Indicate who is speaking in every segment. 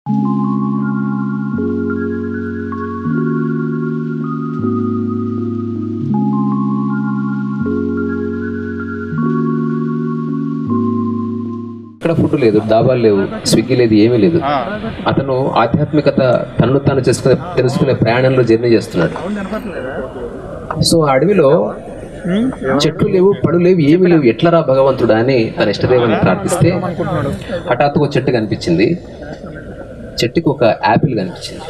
Speaker 1: ఇక్కడ ఫుడ్ లేదు, డాబాలు లేవు, స్విగ్గీ లేదు, ఏమీ లేదు. అతను ఆధ్యాత్మికత తనను తాను తెలుసుకునే ప్రయాణంలో జర్నీ చేస్తున్నాడు. సో ఆ అడవిలో చెట్లు లేవు, పడు లేవు, ఏమీ లేవు, ఎట్లరా భగవంతుడా అని తన ఇష్టదేవాన్ని ప్రార్థిస్తే హఠాత్తుగా చెట్టు కనిపించింది. చెట్టుకి ఒక యాపిల్ కనిపించింది.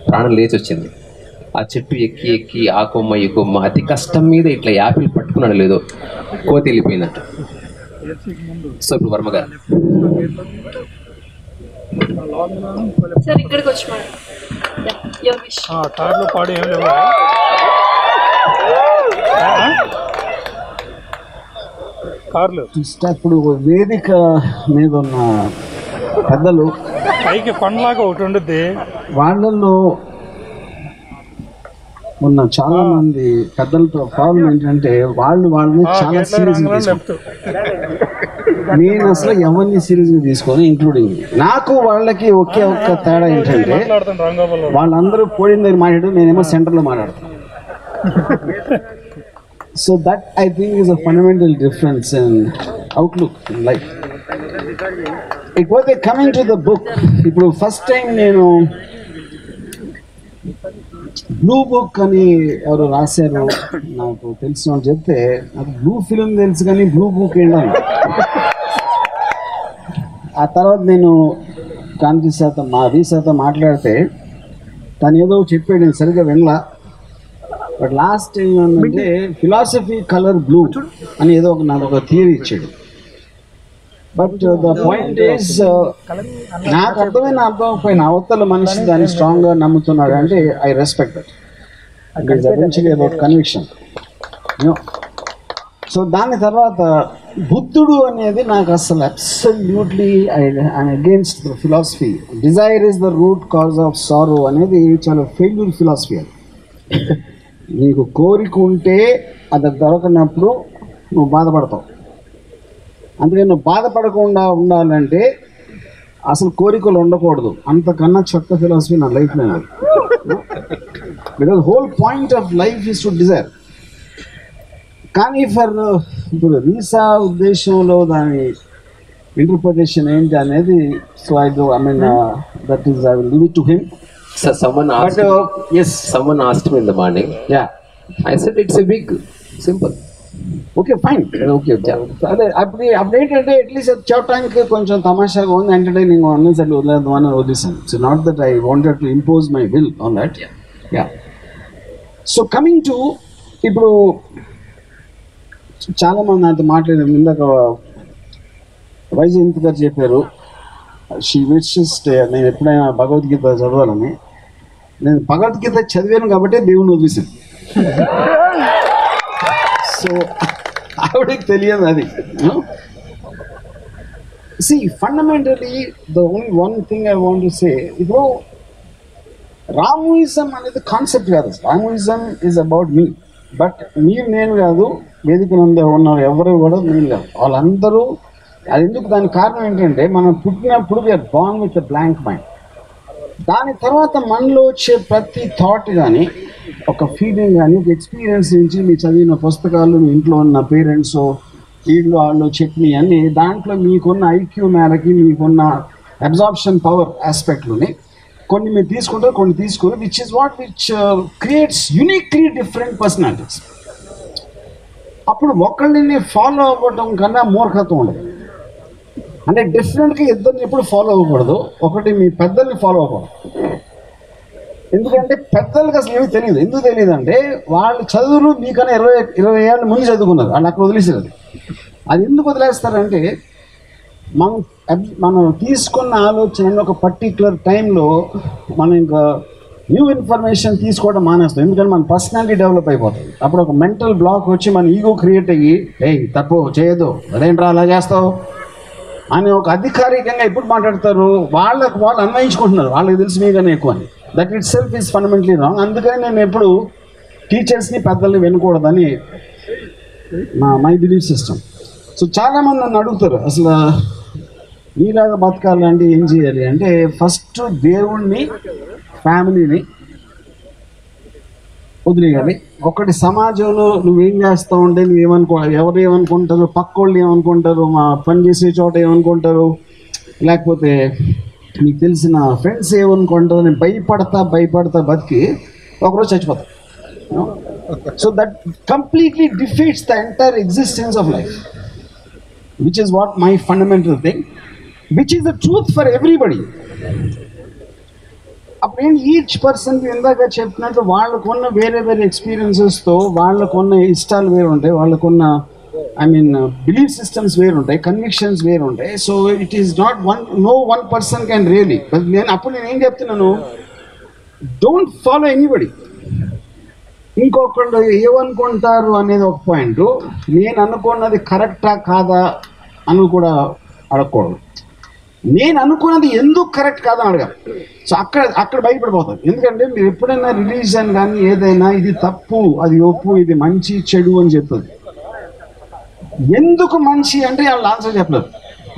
Speaker 1: ప్రాణం లేచి వచ్చింది. ఆ చెట్టు ఎక్కి ఎక్కి ఆ కొమ్మ ఈ కొమ్మ అతి కష్టం మీద ఇట్లా యాపిల్ పట్టుకున్నాడు, లేదో కోతి వెళ్ళిపోయినట్టు. సో ఇప్పుడు వర్మ గారు
Speaker 2: ఇప్పుడు వేదిక మీద ఉన్న పెద్దలు
Speaker 3: పైకి కొండలాగా ఒకటి ఉంటుంది,
Speaker 2: వాళ్ళల్లో ఉన్న చాలా మంది పెద్దలతో ప్రాబ్లం ఏంటంటే వాళ్ళని చాలా సీరియస్ గా తీసుకుంటారు. నేను అసలు ఎవరిని సీరియస్ గా తీసుకొని ఇంక్లూడింగ్ నాకు వాళ్ళకి ఒకే ఒక్క తేడా ఏంటంటే వాళ్ళందరూ పోయిన దగ్గర మాట్లాడు, నేనేమో సెంటర్ లో మాట్లాడతాను. So that I think is a fundamental difference in outlook in life. ఇకపోతే కమింగ్ టు ద బుక్, ఇప్పుడు ఫస్ట్ టైం నేను బ్లూ బుక్ అని ఎవరు రాశారు నాకు తెలుసు అని చెప్తే, నాకు బ్లూ ఫిలిం తెలుసు కానీ బ్లూ బుక్ ఏంటని. ఆ తర్వాత నేను కాంతి శాతం మాట్లాడితే తను ఏదో చెప్పాడు, నేను సరిగ్గా వినలా. బట్ లాస్ట్ టైం ఏంటంటే ఫిలాసఫీ కలర్ బ్లూ అని ఏదో నాకు ఒక థియరీ ఇచ్చాడు. బట్ ద పాయింట్ ఈస్, నాకు అర్థమైపోయిన అవతల మనిషి దాన్ని స్ట్రాంగ్ గా నమ్ముతున్నాడు అంటే I respect that. It is eventually about conviction. So దాని తర్వాత బుద్ధుడు అనేది నాకు అసలు absolutely I'm against the philosophy. Dzire is the root cause of sorrow అనేది చాలా ఫెయిల్యూర్ ఫిలాసఫీ. అది నీకు కోరిక ఉంటే అది దొరకనప్పుడు నువ్వు బాధపడతావు. అందుకని నువ్వు బాధపడకుండా ఉండాలంటే అసలు కోరికలు ఉండకూడదు. అంతకన్నా చెత్త ఫిలాసఫీ నా లైఫ్లో లేదు. Because whole point of life is to Dzire. కానీ ఇప్పుడు రీసా ఉద్దేశంలో దాని ఇంటర్ప్రిటేషన్ ఏంటి అనేది, so I mean that is I will leave it to him.
Speaker 1: So someone asked me in the morning.
Speaker 2: Yeah.
Speaker 1: I said it's a big, simple.
Speaker 2: Okay fine, okay. అదే update అంటే at least చెప్పడానికి కొంచెం తమాషాగా ఉంది, entertaining ఉంది, సరే వదిలేద్దాం అని వదిలేసాను. So not that I wanted to impose my will on that. Yeah. So coming to ఇప్పుడు చాలామంది నాతో మాట్లాడారు. ఇందాక వైజయంతి గారు చెప్పారు షీ విషెస్ నేను ఎప్పుడైనా భగవద్గీత చదవాలని. నేను భగవద్గీత చదివాను కాబట్టి దేవుని వదిలేసాను. సో ఆవిడకి తెలియదు అది. See fundamentally the only one thing I want to say, ఇప్పుడు రామోయిజం అనేది కాన్సెప్ట్ కాదు. రామోయిజం ఈజ్ అబౌట్ మీ. బట్ మీరు నేను కాదు, వేదిక నందు ఉన్నారు ఎవరు కూడా మీరు కాదు, వాళ్ళందరూ. అది ఎందుకు, దానికి కారణం ఏంటంటే మనం పుట్టినప్పుడు we're born with blank mind. దాని తర్వాత మనలో వచ్చే ప్రతి థాట్ కానీ, ఒక ఫీలింగ్ కానీ, ఒక ఎక్స్పీరియన్స్ నుంచి మీ చదివిన పుస్తకాలు, మీ ఇంట్లో ఉన్న పేరెంట్స్ వీళ్ళు వాళ్ళు చెప్పినవి అన్నీ, దాంట్లో మీకున్న ఐక్యూ మేరకి మీకున్న అబ్జార్ప్షన్ పవర్ ఆస్పెక్ట్లోని కొన్ని మీరు తీసుకుంటారు, కొన్ని తీసుకోరు. Which creates uniquely different personalities. అప్పుడు ఒకళ్ళని ఫాలో అవ్వడం కన్నా మూర్ఖత్వం ఉండదు. అంటే డిఫరెంట్గా ఇద్దరిని ఎప్పుడు ఫాలో అవ్వకూడదు. ఒకటి మీ పెద్దల్ని ఫాలో అవ్వకూడదు. ఎందుకంటే పెద్దలకు అసలు ఏమీ తెలియదు. ఎందుకు తెలియదు అంటే వాళ్ళు చదువులు మీకన్నా 20 ఏళ్ళ ముందు చదువుకున్నారు, వాళ్ళు అక్కడ వదిలేసారు. అది ఎందుకు వదిలేస్తారంటే మనం తీసుకున్న ఆలోచన ఒక పర్టిక్యులర్ టైంలో మనం ఇంకా న్యూ ఇన్ఫర్మేషన్ తీసుకోవడం మానేస్తాం. ఎందుకంటే మన పర్సనాలిటీ డెవలప్ అయిపోతుంది. అప్పుడు ఒక మెంటల్ బ్లాక్ వచ్చి మన ఈగో క్రియేట్ అయ్యి, తప్పు చేయొద్దు, అదేంట్రా అలా చేస్తావు అని ఒక అధికారికంగా ఎప్పుడు మాట్లాడతారు. వాళ్ళు అన్వయించుకుంటున్నారు, వాళ్ళకి తెలిసి మీకన్నా ఎక్కువ అని. That it self is fundamentally wrong. అందుకని నేను ఎప్పుడు టీచర్స్ని పెద్దల్ని వినకూడదని మై బిలీఫ్ సిస్టమ్. సో చాలామంది నన్ను అడుగుతారు, అసలు నీలాగా బతకాలంటే ఏం చేయాలి అంటే ఫస్ట్ దేవుణ్ణి, ఫ్యామిలీని వదిలేయాలి. ఒకటి సమాజంలో నువ్వేం చేస్తావు అంటే ఎవరు ఏమనుకుంటారు, పక్క వాళ్ళు ఏమనుకుంటారు, మా పని చేసే చోట ఏమనుకుంటారు, లేకపోతే నీకు తెలిసిన ఫ్రెండ్స్ ఏమనుకుంటారు, నేను భయపడతా బతికి ఒకరోజు చచ్చిపోతా. So that completely defeats the entire existence of life, which is what my fundamental thing, which is the truth for everybody. అప్పుడు ఏంటి, ఈచ్ పర్సన్కి ఇందాక చెప్పినట్టు వాళ్ళకున్న వేరే ఎక్స్పీరియన్సెస్తో వాళ్ళకున్న ఇష్టాలు వేరు ఉంటాయి, వాళ్ళకున్న బిలీఫ్ సిస్టమ్స్ వేరు ఉంటాయి, కన్విక్షన్స్ వేరు ఉంటాయి. So it is not no one person can really. నేను ఏం చెప్తున్నాను, డోంట్ ఫాలో ఎనీబడి. ఇంకొకళ్ళు ఏమనుకుంటారు అనేది ఒక పాయింట్, నేను అనుకున్నది కరెక్టా కాదా అని కూడా అడగకూడదు. నేను అనుకున్నది ఎందుకు కరెక్ట్ కాదని అడగాలి. సో అక్కడ భయపడిపోతారు. ఎందుకంటే మీరు ఎప్పుడైనా రిలీజన్ కానీ ఏదైనా ఇది తప్పు, అది ఒప్పు, ఇది మంచి చెడు అని చెప్తుంది. ఎందుకు మంచి అంటే వాళ్ళు ఆన్సర్ చెప్పలేరు,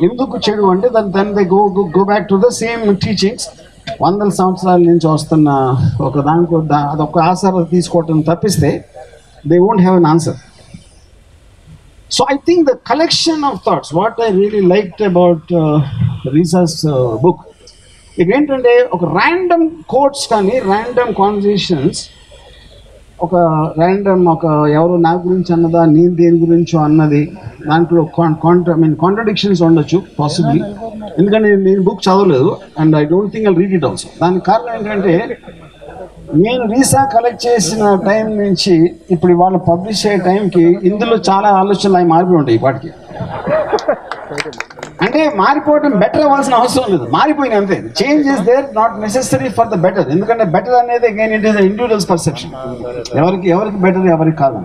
Speaker 2: ఎందుకు చెడు అంటే దాని they go back to the same teachings. 100 సంవత్సరాల నుంచి వస్తున్న ఒక దానికి అదొక ఆధారం తీసుకోవటం తప్పిస్తే they won't have an answer. So I think the collection of thoughts, what I really liked about Risa's book, ఏంటంటే ఒక ర్యాండమ్ కోట్స్ కానీ ర్యాండమ్ కాన్వర్సేషన్స్, ఒక ర్యాండమ్ ఎవరు నా గురించి అన్నదా, నేను దేని గురించో అన్నది, దాంట్లో కాంట్రడిక్షన్స్ ఉండొచ్చు పాసిబ్లీ. ఎందుకంటే నేను బుక్ చదవలేదు and I don't think I read it also. దానికి కారణం ఏంటంటే నేను రీసా కలెక్ట్ చేసిన టైం నుంచి ఇప్పుడు వాళ్ళు పబ్లిష్ అయ్యే టైంకి ఇందులో చాలా ఆలోచనలు అవి మారిపోయి ఉంటాయి. వాటికి అంటే మారిపోవడం బెటర్ అవ్వాల్సిన అవసరం లేదు, మారిపోయినాయి అంతే. Change is there, not necessary for the better. ఎందుకంటే బెటర్ అనేది again it is individuals perception, ఎవరికి బెటర్ ఎవరికి కాదు.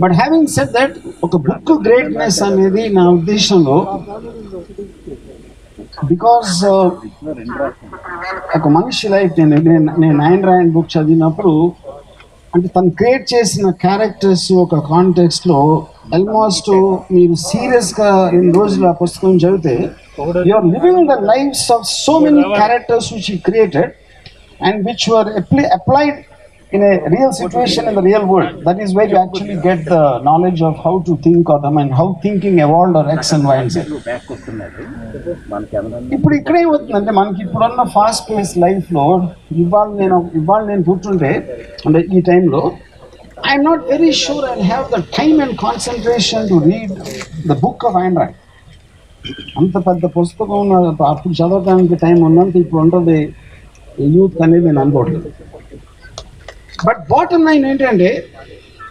Speaker 2: బట్ హ్యావింగ్ సెడ్ దట్, ఒక బుక్ గ్రేట్నెస్ అనేది నా ఉద్దేశంలో, బికాస్ ఒక మనిషి లైఫ్, నేను నైన్ రాయన్ బుక్ చదివినప్పుడు అంటే తను క్రియేట్ చేసిన క్యారెక్టర్స్ ఒక కాంటెక్స్ట్లో ఆల్మోస్ట్ మీరు సీరియస్గా ఇన్ని రోజులు ఆ పుస్తకం చదివితే you are living the lives of so many characters which he created and which were applied in a real situation in the real world. That is where you actually get the knowledge of how to think or how thinking evolved or X and Y and Z. ఇప్పుడు ఇక్కడే అవుతుందంటే మనకి ఇప్పుడున్న fast pace లైఫ్లో ఇవాళ నేను కూర్చుంటే అంటే ఈ టైంలో I'm not very sure I have the time and concentration to read the book of Ayn రాయ్. అంత పెద్ద పుస్తకం అప్పుడు చదవడానికి టైం ఉన్నంత ఇప్పుడు ఉంటుంది యూత్ అనేది నేను అనుకోవట్లేదు. బట్ బాటమ్ లైన్ ఏంటంటే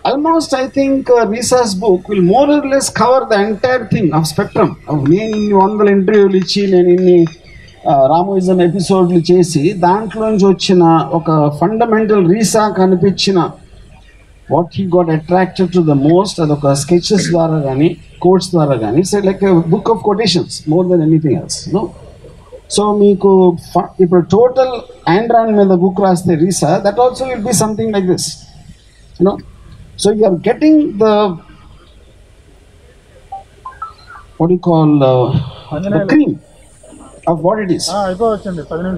Speaker 2: almost I think Reesa's book will more or less cover the entire thing of spectrum. నేను ఇన్ని 100 ఇంటర్వ్యూలు ఇచ్చి, నేను ఇన్ని రామోయిజం ఎపిసోడ్లు చేసి దాంట్లో నుంచి వచ్చిన ఒక ఫండమెంటల్ రీసా కనిపించిన what he got attracted to the most, అదొక స్కెచెస్ ద్వారా కానీ కోట్స్ ద్వారా కానీ, it's like book of quotations more than anything else. So మీకు ఇప్పుడు టోటల్ ఆండ్రాయిడ్ మీద బుక్ రాస్తే Reesa, that also will be something like this, you know. So you are getting the what you call the cream of what it is,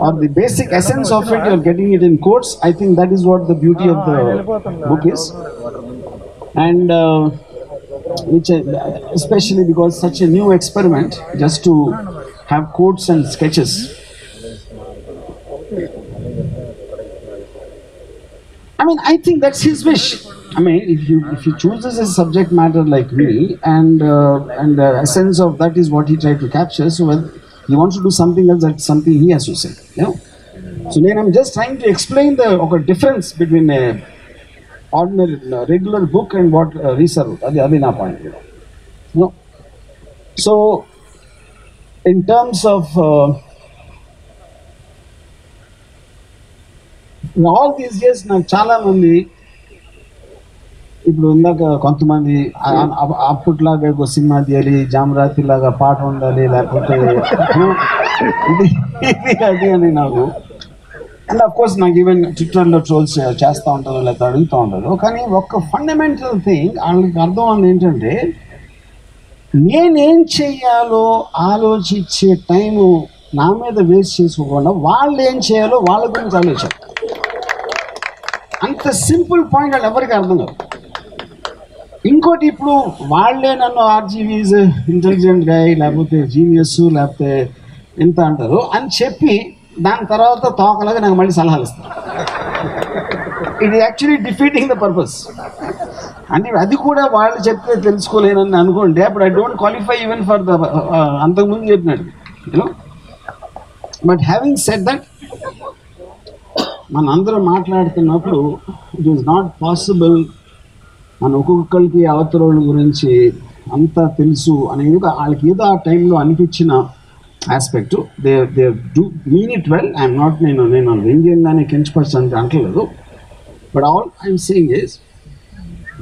Speaker 2: or the basic essence of it, you are getting it in quotes. I think that is what the beauty of the book is, and which especially because such a new experiment, just to have quotes and sketches. I mean, I think that's his wish. I mean, if he chooses a subject matter like me, and the essence of that is what he tried to capture, so when he wants to do something else, that's something he has to say, you know. So then I'm just trying to explain the difference between a ordinary regular book and what Risa wrote. That's my point, you know. So in terms of all these years, నాకు చాలా మంది ఇప్పుడు ఇందాక కొంతమంది అప్పట్లాగా ఒక cinema తీయాలి, జామరాతి లాగా పాట ఉండాలి, లేకపోతే ఇది అది అని నాకు. అండ్ అఫ్ కోర్స్ నాకు ఈవెన్ ట్విట్టర్లో ట్రోల్స్ చేస్తూ ఉంటారు, లేకపోతే అడుగుతూ ఉంటారు. కానీ ఒక ఫండమెంటల్ థింగ్ వాళ్ళకి అర్థం ఉంది ఏంటంటే, నేనేం చెయ్యాలో ఆలోచించే టైము నా మీద వేస్ట్ చేసుకోకుండా వాళ్ళు ఏం చేయాలో వాళ్ళ గురించి ఆలోచించారు. అంత సింపుల్ పాయింట్ వాళ్ళు ఎవరికి అర్థం కాదు. ఇంకోటి, ఇప్పుడు వాళ్ళే నన్ను ఆర్జీవీస్ ఇంటెలిజెంట్ గా లేకపోతే జీనియస్ లేకపోతే ఎంత అంటారు అని చెప్పి దాని తర్వాత తోకలాగా నాకు మళ్ళీ సలహాలు ఇస్తారు. ఇది యాక్చువల్లీ డిఫీటింగ్ ద పర్పస్. అంటే అది కూడా వాళ్ళు చెప్తే తెలుసుకోలేనని అనుకుంటే అప్పుడు I don't qualify even for the అంతకుముందు చెప్పినట్టు you know. But having said that, మన అందరం మాట్లాడుతున్నప్పుడు ఇట్ ఈస్ నాట్ పాసిబుల్ మన ఒక్కొక్కరికి అవతరోళ్ళ గురించి అంతా తెలుసు అనేది వాళ్ళకి ఏదో ఆ టైంలో అనిపించిన aspect. They do mean it well. I'm not నేను వ్యంగ్యంగానే కించపరచు అంటే అంటలేదు. But all I'm saying is,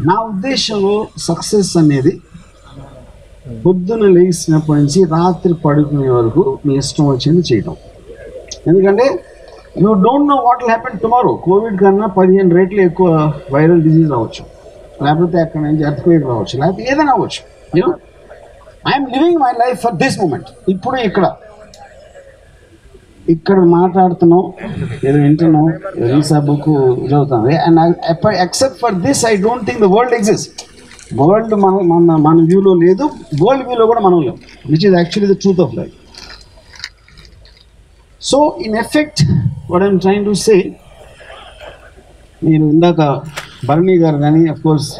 Speaker 2: నా ఉద్దేశంలో సక్సెస్ అనేది పొద్దున లేచినప్పటి నుంచి రాత్రి పడుకునే వరకు మీ ఇష్టం వచ్చింది చేయడం. ఎందుకంటే you don't know what will happen tomorrow. Covid కన్నా 15 రెట్లు ఎక్కువ వైరల్ డిజీజ్ రావచ్చు, లేకపోతే అక్కడ నుంచి ఎర్త్క్వేక్ రావచ్చు, లేకపోతే ఏదైనా అవ్వచ్చు. You know, I'm living my life for this moment. ఇప్పుడు ఇక్కడ మాట్లాడుతున్నాం, ఏదో వింటున్నాం, రీసా బుక్ చదువుతుంది. And except for this I don't think the world exist. World మన వ్యూలో లేదు, వరల్డ్ వ్యూలో కూడా మనం లేవు, which is actually the truth of life. So in effect what I'm trying to say, నేను ఇందాక భరణి గారు కానీ అఫ్కోర్స్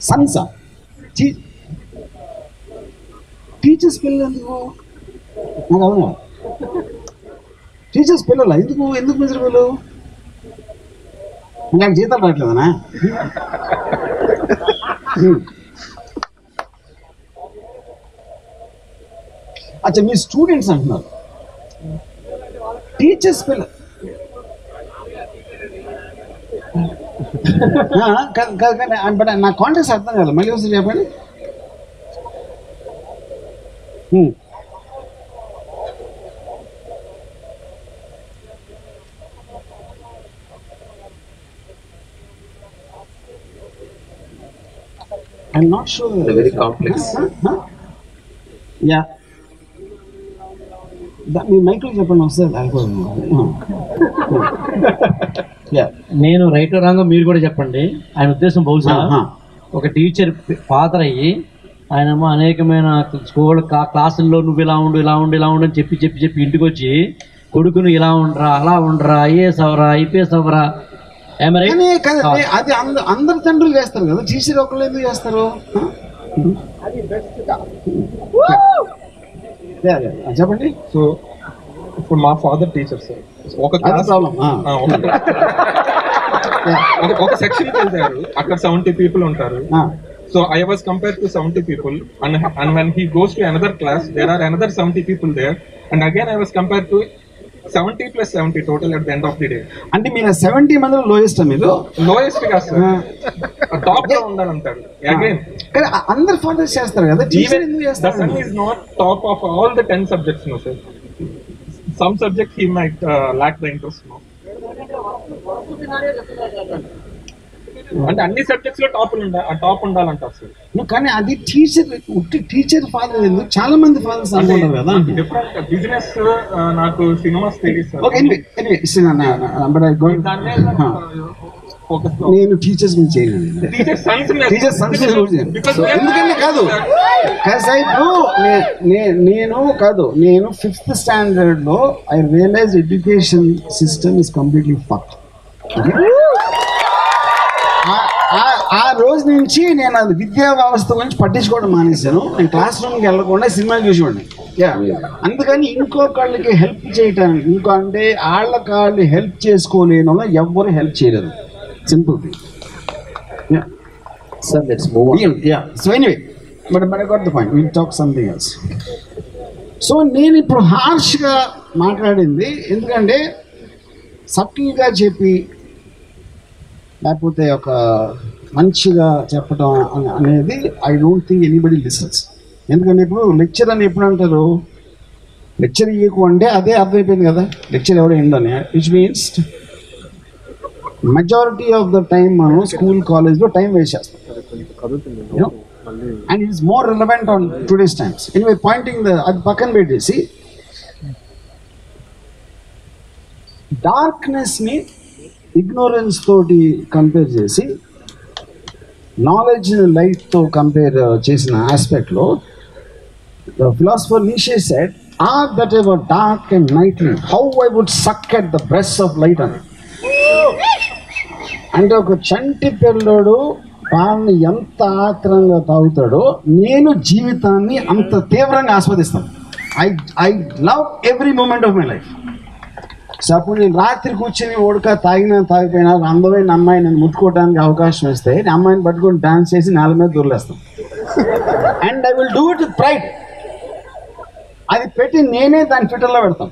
Speaker 2: సన్సా టీచర్స్ పిల్లలు ఎందుకు నాకు అవునా? టీచర్స్ పిల్లల ఎందుకు మిజరబుల్? నాకు జీతాలు రావట్లేదనా? అచ్చా, మీ స్టూడెంట్స్ అంటున్నారు టీచర్స్ పిల్లలు. నా కాంటాక్ట్స్ అర్థం కాదు, మళ్ళీ ఒకసారి చెప్పండి. I'm not sure.
Speaker 1: Very complex.
Speaker 2: Yeah. మీ మైక్లో చెప్పండి ఒకసారి.
Speaker 4: నేను రైట్ రాంగో మీరు కూడా చెప్పండి. ఆయన ఉద్దేశం బహుశా ఒక టీచర్ ఫాదర్ అయ్యి ఆయనేమో అనేకమైన స్కూల్ క్లాసుల్లో నువ్వు ఇలా ఉండు అని చెప్పి ఇంటికి వచ్చి కొడుకును ఇలా ఉండరా అలా ఉండరా, ఐఏఎస్ అవరా ఐపీఎస్ అవరా.
Speaker 2: అది అందరు తండ్రులు చేస్తారు కదా, టీచర్ ఒకళ్ళు ఎందుకు చేస్తారు? చెప్పండి.
Speaker 5: సో ఇప్పుడు మా ఫాదర్ టీచర్ సార్, ఒక సెక్షన్కి వెళ్తారు, అక్కడ 70 people ఉంటారు. So I was compared to 70 people, and when he goes to another class, there are another 70 people there, and again I was compared to 70 plus 70 total at the end of the day.
Speaker 2: అంటే మీరు 70 మందిలో lowest మీరు?
Speaker 5: Lowest కాదు sir, top లో ఉండాలంటారు. Again
Speaker 2: కానీ అందరు fathers చేస్తారు కదా, టీచర్ ఎందుకు చేస్తారు?
Speaker 5: The son is not top of all the 10 subjects, no sir. Some subjects he might lack the interest, no. అంటే అన్ని సబ్జెక్ట్స్ లో టాప్ ఉండాలంటారు సార్.
Speaker 2: కానీ అది టీచర్ ఫాదర్ ఎందుకు? చాలా మంది ఫాదర్స్ అనుకుంటారు కదా.
Speaker 5: డిఫరెంట్ బిజినెస్, నాకు సినిమాస్ తెలియదు.
Speaker 2: నేను టీచర్స్ మీద చేయను, టీచర్స్ ఎందుకంటే కాదు నేను 5th standard లో I realise education system is completely fucked. ఆ రోజు నుంచి నేను అది విద్యా వ్యవస్థ గురించి పట్టించుకోవడం మానేశాను. నేను క్లాస్ రూమ్కి వెళ్ళకుండా సినిమాలు చూసేవాడిని. అందుకని ఇంకొకళ్ళకి హెల్ప్ చేయటానికి, అంటే వాళ్ళకి హెల్ప్ చేసుకోలేని వాళ్ళు ఎవ్వరు హెల్ప్ చేయలేదు. Simple thing.
Speaker 1: Sir, let's move on.
Speaker 2: So anyway, but I got the point. We'll talk something else. So నేను ఇప్పుడు హార్ష్గా మాట్లాడింది ఎందుకంటే సటిల్గా చెప్పి లేకపోతే ఒక మంచిగా చెప్పడం అనేది I don't think anybody listens. ఎందుకంటే ఇప్పుడు లెక్చర్ అని ఎప్పుడు అంటారు, లెక్చర్ ఇవ్వకు అంటే అదే అర్థమైపోయింది కదా, లెక్చర్ ఎవడో ఏంటని. Which means majority of the time మనం స్కూల్ కాలేజ్లో టైం వేస్ట్ చేస్తాం. And it's more relevant on today's times. Anyway pointing అది పక్కన పెట్టేసి డార్క్నెస్ని ఇగ్నోరెన్స్ తోటి కంపేర్ చేసి నాలెడ్జ్ లైట్తో కంపేర్ చేసిన ఆస్పెక్ట్లో the philosopher Nietzsche said, "Ah, that ever dark and nightly, how I would suck at the breasts of light." అంటే ఒక చంటి పిల్లోడు పాలని ఎంత ఆత్రంగా తాగుతాడో నేను జీవితాన్ని అంత తీవ్రంగా ఆస్వాదిస్తాను. I love every moment of my life. So అప్పుడు నేను రాత్రి కూర్చొని ఓడక తాగిపోయినా అందమైన అమ్మాయి నన్ను ముట్టుకోవడానికి అవకాశం ఇస్తే నేను అమ్మాయిని పట్టుకొని డాన్స్ చేసి నేల మీద దొరిలేస్తాను. And I will do it with pride. అది పెట్టి నేనే దాని ట్విట్టర్లో పెడతాను.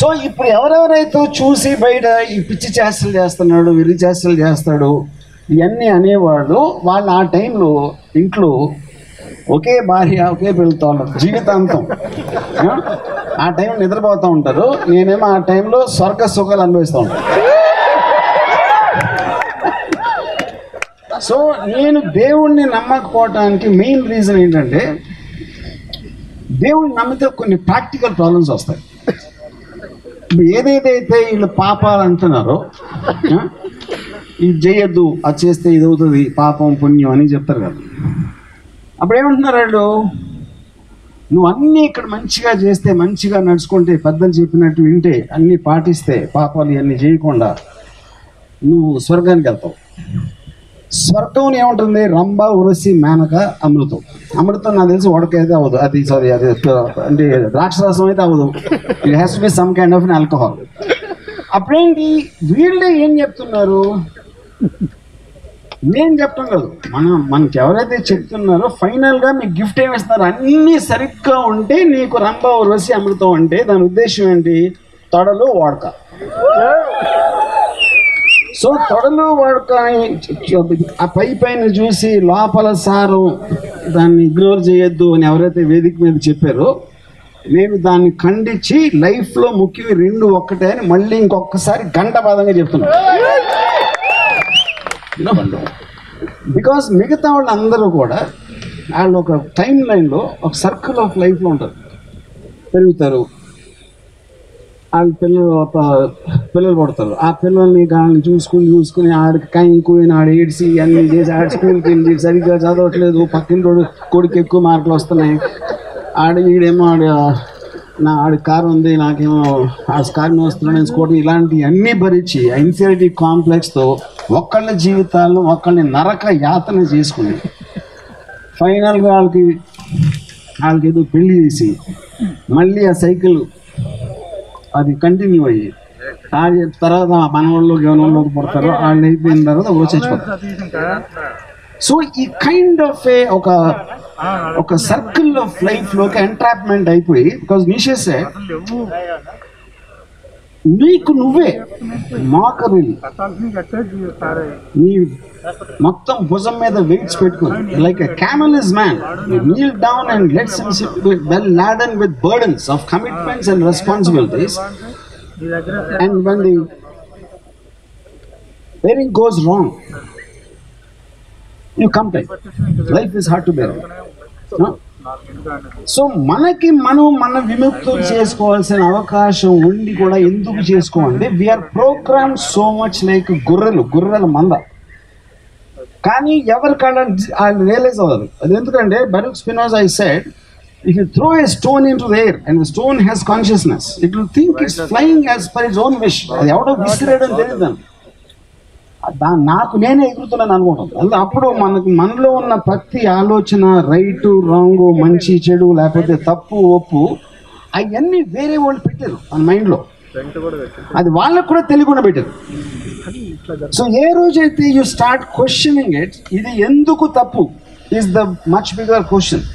Speaker 2: సో ఇప్పుడు ఎవరెవరైతే చూసి బయట ఈ పిచ్చి చేష్టలు చేస్తున్నాడు, విరి చేష్టలు చేస్తాడు ఇవన్నీ అనేవాళ్ళు వాళ్ళు ఆ టైంలో ఇంట్లో ఒకే భార్య ఒకే పిల్లతో జీవితాంతం ఆ టైం నిద్రపోతూ ఉంటారు. నేనేమో ఆ టైంలో స్వర్గ సుఖాలు అనుభవిస్తూ ఉంటాను. సో నేను దేవుణ్ణి నమ్మకపోవటానికి మెయిన్ రీజన్ ఏంటంటే దేవుణ్ణి నమ్మితే కొన్ని ప్రాక్టికల్ ప్రాబ్లమ్స్ వస్తాయి. ఇప్పుడు ఏదైతే వీళ్ళు పాపాలు అంటున్నారో ఇది చేయొద్దు, అది చేస్తే ఇది అవుతుంది, పాపం పుణ్యం అని చెప్తారు కదా. అప్పుడు ఏమంటున్నారు వాళ్ళు, నువ్వు అన్నీ ఇక్కడ మంచిగా చేస్తే, మంచిగా నడుచుకుంటే, పెద్దలు చెప్పినట్టు వింటే, అన్నీ పాటిస్తే, పాపాలు ఇవన్నీ చేయకుండా నువ్వు స్వర్గానికి వెళ్తావు. స్వర్గం ఏముంటుంది, రంభ ఉరసి మేనక అమృతం. అమృతం నాకు తెలిసి ఉడకైతే అవ్వదు, అది అంటే ద్రాక్షరసం అయితే అవ్వదు. It has to be some kind of alcohol. అప్పుడేంటి వీళ్ళే ఏం చెప్తున్నారు, నేను చెప్తాం కాదు, మనకి ఎవరైతే చెప్తున్నారో ఫైనల్గా మీకు గిఫ్ట్ ఏమి ఇస్తున్నారు, అన్నీ సరిగ్గా ఉంటే నీకు రంభ ఉరసి అమృతం. అంటే దాని ఉద్దేశం ఏంటి, తొడలు వాడక. సో తొడలు వాడక ఆ పైన చూసి లోపల సారం దాన్ని ఇగ్నోర్ చేయొద్దు అని ఎవరైతే వేదిక మీద చెప్పారో నేను దాన్ని ఖండించి లైఫ్లో ముఖ్యంగా రెండు ఒక్కటే అని మళ్ళీ ఇంకొకసారి గంటపాదంగా చెప్తున్నాను. బికాస్ మిగతా వాళ్ళు అందరూ కూడా వాళ్ళు ఒక టైం లైన్లో ఒక సర్కిల్ ఆఫ్ లైఫ్లో ఉంటారు, పెరుగుతారు, వాళ్ళ పిల్లలు పడతారు. ఆ పిల్లల్ని వాళ్ళని చూసుకుని ఆడికి కాయిపోయిన ఆడు ఏడ్చి అన్నీ చేసి ఆడి స్కూల్కి వెళ్ళి సరిగ్గా చదవట్లేదు, పక్కింటోడు కొడుకు ఎక్కువ మార్కులు వస్తున్నాయి, ఈడేమో ఆడి కారు ఉంది, నాకేమో ఆ కారు వస్తున్నాడు, నేను స్కూటర్, ఇలాంటివన్నీ భరించి ఇన్ఫీరియారిటీ కాంప్లెక్స్తో ఒక్కళ్ళ జీవితాల్లో ఒక్కళ్ళని నరక యాతన చేసుకుని ఫైనల్గా వాళ్ళకి ఏదో పెళ్లి చేసి మళ్ళీ ఆ సైకిల్ అది కంటిన్యూ అయ్యి తర్వాత మనవాళ్ళు గవనంలోకి పడతారు, వాళ్ళు అయిపోయిన తర్వాత చచ్చిపోతారు. సో ఈ కైండ్ ఆఫ్ ఒక సర్కిల్ ఆఫ్ లైఫ్లోకి ఎంట్రాప్మెంట్ అయిపోయి, బికాజ్ నీషే సెడ్ నీకు నువ్వే మోకరి నీ మొత్తం భుజం మీద వెయిట్స్ పెట్టుకుని like a camel is man, you kneel down and lets him sit well laden with burdens of commitments and responsibilities, and when the bearing goes wrong you complain, life is hard to bear. No? So మనకి మన విముక్తం చేసుకోవాల్సిన అవకాశం ఉండి కూడా ఎందుకు చేసుకోండి, we are program so much like గొర్రెల మంద. కానీ ఎవరికైనా రియలైజ్ అవ్వదు అది. ఎందుకంటే Baruch Spinoza I said, if you throw a stone into the air and the stone has consciousness, it will think it's flying as per its own wish. అది ఎవడో విసిరేయడం తెలియదు, నాకు నేనే ఎగురుతున్నాను అనుకుంటాను. అంటే అప్పుడు మనలో ఉన్న ప్రతి ఆలోచన, రైటు రాంగు, మంచి చెడు, లేకపోతే తప్పు ఒప్పు, అవన్నీ వేరే వాళ్ళు పెట్టారు మన మైండ్లో, అది వాళ్ళకు కూడా తెలియకుండా పెట్టారు. సో ఏ రోజైతే యూ స్టార్ట్ క్వశ్చనింగ్ ఇట్, ఇది ఎందుకు తప్పు is the much bigger question.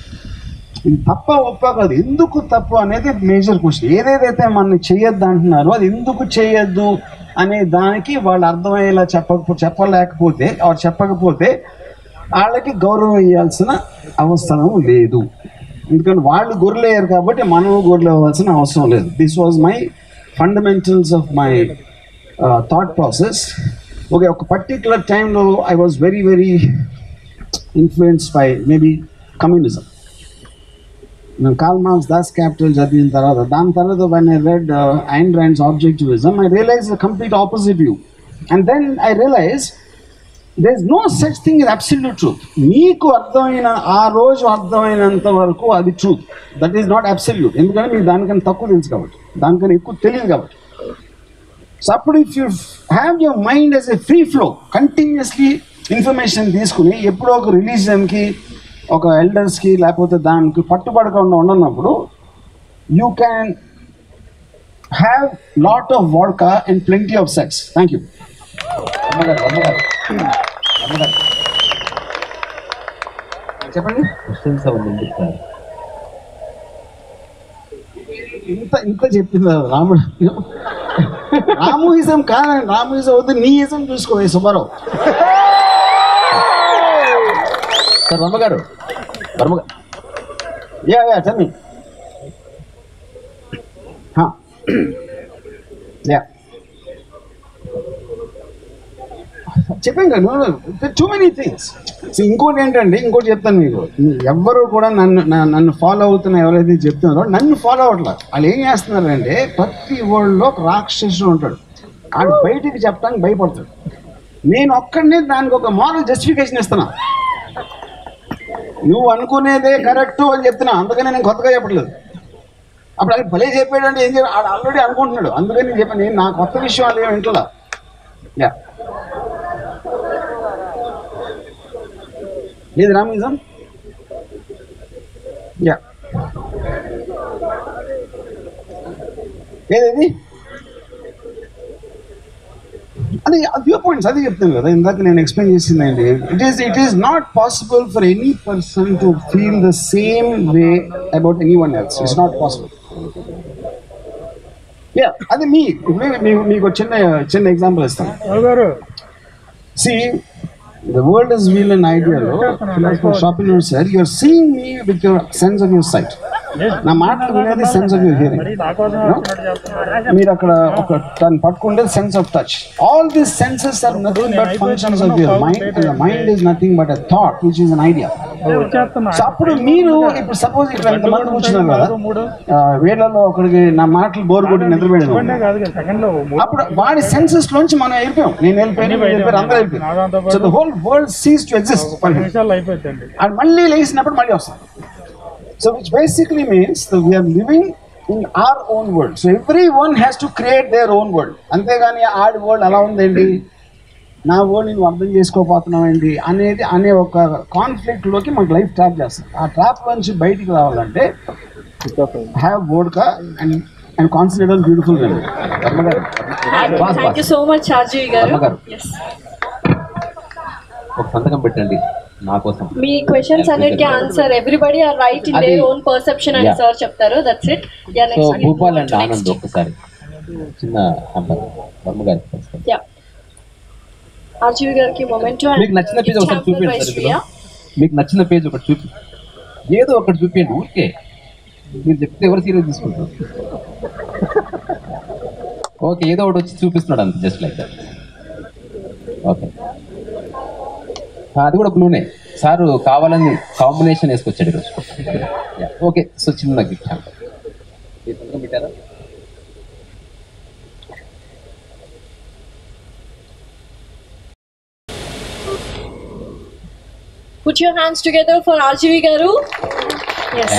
Speaker 2: ఇది తప్ప ఒప్ప కాదు, ఎందుకు తప్పు అనేది మేజర్ క్వశ్చన్. ఏదేదైతే మనం చేయొద్దు అంటున్నారో అది ఎందుకు చేయొద్దు అనే దానికి వాళ్ళు అర్థమయ్యేలా చెప్పలేకపోతే చెప్పకపోతే వాళ్ళకి గౌరవం ఇవ్వాల్సిన అవసరం లేదు. ఎందుకంటే వాళ్ళు గొర్రెలయ్యారు కాబట్టి మనం గొర్రెలు అవ్వాల్సిన అవసరం లేదు. This was my fundamentals of my thought process. Okay, ఒక పర్టిక్యులర్ టైంలో I was very very influenced by maybe communism. నేను కార్ల్ మార్క్స్ దాస్ క్యాపిటల్ చదివిన తర్వాత దాని తర్వాత when I read Ayn Rand's Objectivism, I realized the complete opposite view. And then I realized there is no such thing as absolute truth. మీకు అర్థమైన ఆ రోజు అర్థమైనంత వరకు అది truth, that is not absolute. ఎందుకంటే మీకు దానికన్నా తక్కువ తెలుసు కాబట్టి, దానికన్నా ఎక్కువ తెలియదు కాబట్టి. సో అప్పుడు if you have your mind as a free flow, continuously information తీసుకుని ఎప్పుడో ఒక రిలీజియన్కి, ఒక ఎల్డర్స్కి లేకపోతే దానికి పట్టుబడకుండా ఉండనప్పుడు you can have lot of vodka and plenty of sex. Thank you. చెప్పండి. ఇంత చెప్పింది రాముడు. రాముయిజం కాదండి, రాముయిజం అవుతుంది, నీ ఇజం చూసుకో సుబ్బారావు.
Speaker 1: సార్ వర్మ గారు,
Speaker 2: యా tell me. యా చెప్పాను కదా, టూ మెనీ థింగ్స్. ఇంకోటి ఏంటంటే, ఇంకోటి చెప్తాను మీకు. ఎవ్వరు కూడా నన్ను ఫాలో అవుతున్న ఎవరైతే చెప్తున్నారో నన్ను ఫాలో అవ్వట్లేదు. వాళ్ళు ఏం చేస్తున్నారంటే, ప్రతి వరల్డ్లో ఒక రాక్షసుడు ఉంటాడు, ఆడు బయటికి చెప్పడానికి భయపడతాడు. నేను ఒక్కడనే దానికి ఒక మారల్ జస్టిఫికేషన్ ఇస్తున్నా. నువ్వు అనుకునేదే కరెక్ట్ అని చెప్తున్నా, అందుకని నేను కొత్తగా చెప్పట్లేదు. అప్పుడు అది భలే చెప్పాడు అంటే ఏం చెప్పి ఆడు ఆల్రెడీ అనుకుంటున్నాడు, అందుకని నేను చెప్పాను. నేను నా కొత్త విషయం అది ఏమి వింటలా. యా ఏది రామిజం? యా ఏది అది వ్యూ పాయింట్స్, అది చెప్తాను కదా ఇందాక నేను ఎక్స్ప్లెయిన్ చేసిందండి. It is not possible for any person to feel the same way about any one else. It's not possible. Yeah అది మీకు చిన్న ఎగ్జాంపుల్ ఇస్తాను. See, the world is wheel and idea. Schopenhauer said, you are seeing me with your sense of your sight. నా మాటలు వినేది sense of your hearing. మీరు అక్కడ ఒక దాన్ని పట్టుకుంటే sense of touch. All these senses are nothing but functions of your mind, and the mind is nothing but a thought which is an idea. So అప్పుడు మీరు ఇప్పుడు సపోజ్ ఇక్కడ ఎంతమంది కూర్చున్నారు కదా, వేళ్లలో ఒకరికి నా మాటలు బోరు కొట్టి నిద్రపోయాను, అప్పుడు వాడి సెన్సెస్ లోంచి మనం వెళ్ళిపోయాం. నేను వెళ్ళిపోయాను, అందరూ వెళ్ళిపోయాం. So the whole world cease to exist. And మళ్ళీ లేచినప్పుడు మళ్ళీ వస్తాం. So which basically means that we are living in our own world. So everyone has to create their own world. అంతేగాని ఆడి వరల్డ్ అలా ఉందండి, నా వరల్డ్ నేను అర్థం చేసుకోకపోతున్నాం ఏంటి అనే ఒక కాన్ఫ్లిక్ట్లోకి మనకు లైఫ్ ట్రాప్ చేస్తుంది. ఆ ట్రాప్ నుంచి బయటికి రావాలంటే have vodka and concentrate on beautiful well.
Speaker 6: Thank you so much Rajiv garu.
Speaker 1: ఒక సంతకం పెట్టండి నా కోసం.
Speaker 6: మీ క్వశ్చన్స్ అన్నిటికీ answer everybody are right in their own perception అని సార్ చెప్తారు. That's it. Yeah
Speaker 1: so Bhupal and Anand ఒకసారి చిన్న వర్మ గారి.
Speaker 6: యా రాజీవ్ గారికి మొమెంటో.
Speaker 1: మీకు నచ్చిన పేజ్ ఒకసారి చూపించండి సార్. మీకు నచ్చిన పేజ్ ఒకటి చూపి, ఏదో ఒకటి చూపించండి. ఊరికే మీరు చెప్తే ఎవరు సీరియస్ తీసుకుంటారు? ఓకే, ఏదో ఒకటి వచ్చి చూపిస్తున్నాడు అంత, జస్ట్ లైక్ దట్. ఓకే, అది కూడా బ్లూనే. సారు కావాలని కాంబినేషన్ వేసుకొచ్చాడు ఈరోజు. ఓకే, సో చిన్న గిఫ్ట్ పెట్టారా?
Speaker 6: Put your hands together for RGV garu. Yes.